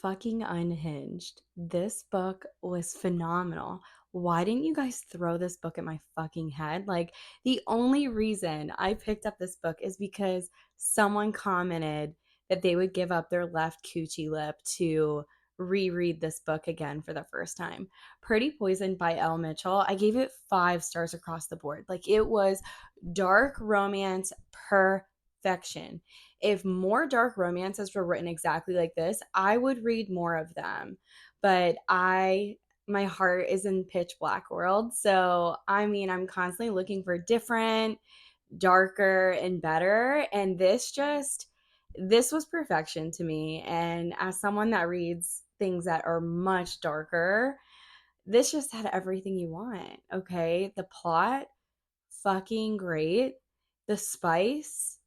fucking unhinged. This book was phenomenal. Why didn't you guys throw this book at my fucking head? Like, the only reason I picked up this book is because someone commented that they would give up their left coochie lip to reread this book again for the first time. Pretty Poison by Elle Mitchell. I gave it 5 stars across the board. Like, it was dark romance perfection. If more dark romances were written exactly like this, I would read more of them. But my heart is in pitch black world. So, I mean, I'm constantly looking for different, darker, and better. And this was perfection to me. And as someone that reads things that are much darker, this just had everything you want. Okay. The plot, fucking great. The spice,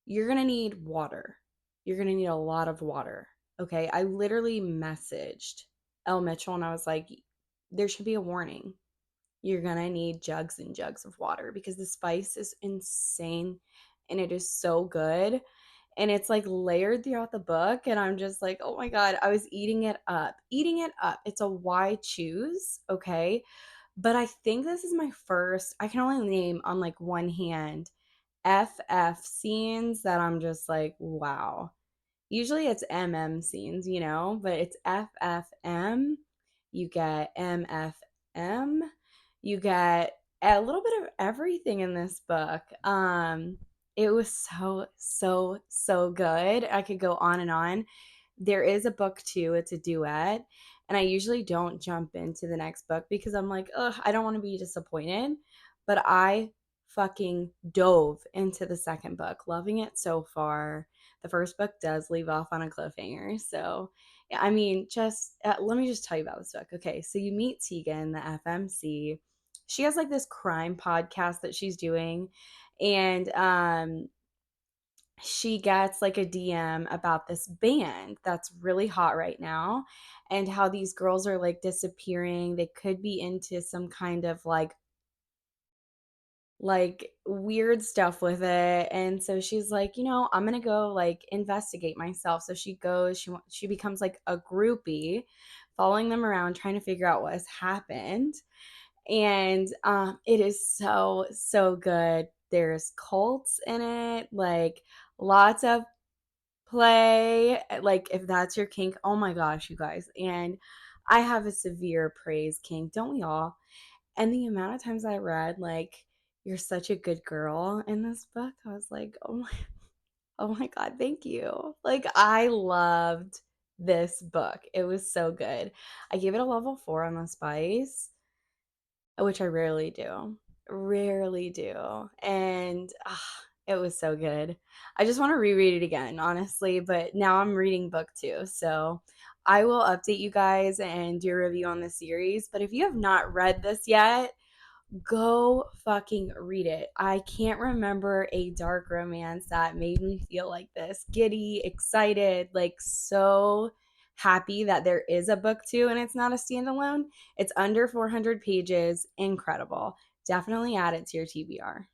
you're going to need water. You're going to need a lot of water. Okay. I literally messaged Elle Mitchell and I was like, there should be a warning. You're going to need jugs and jugs of water because the spice is insane and it is so good. And it's like layered throughout the book. And I'm just like, oh my God, I was eating it up, eating it up. It's a why choose. Okay. But I think this is my first, I can only name on like one hand FF scenes that I'm just like, wow. Usually it's MM scenes, but it's FFM. You get MFM. You get a little bit of everything in this book. It was so, so, so good. I could go on and on. There is a book too, it's a duet. And I usually don't jump into the next book because I'm like, ugh, I don't want to be disappointed. But I fucking dove into the second book, loving it so far. The first book does leave off on a cliffhanger. So, yeah, I mean, just let me just tell you about this book. Okay, so you meet Tegan, the FMC. She has like this crime podcast that she's doing, and she gets like a DM about this band that's really hot right now and how these girls are like disappearing. They could be into some kind of like weird stuff with it. And so she's like, I'm going to go like investigate myself. So she goes, she becomes like a groupie, following them around trying to figure out what has happened. And it is so so good. There's cults in it, like lots of play, like if that's your kink. Oh my gosh, you guys. And I have a severe praise kink, don't we all? And the amount of times I read like you're such a good girl in this book, I was like, oh my God, thank you. Like I loved this book. It was so good. I gave it a level 4 on the spice, which I rarely do. Rarely do. And it was so good. I just want to reread it again, honestly, but now I'm reading book 2. So I will update you guys and do a review on the series. But if you have not read this yet, go fucking read it. I can't remember a dark romance that made me feel like this. Giddy, excited, like so happy that there is a book 2 and it's not a standalone. It's under 400 pages. Incredible. Definitely add it to your TBR.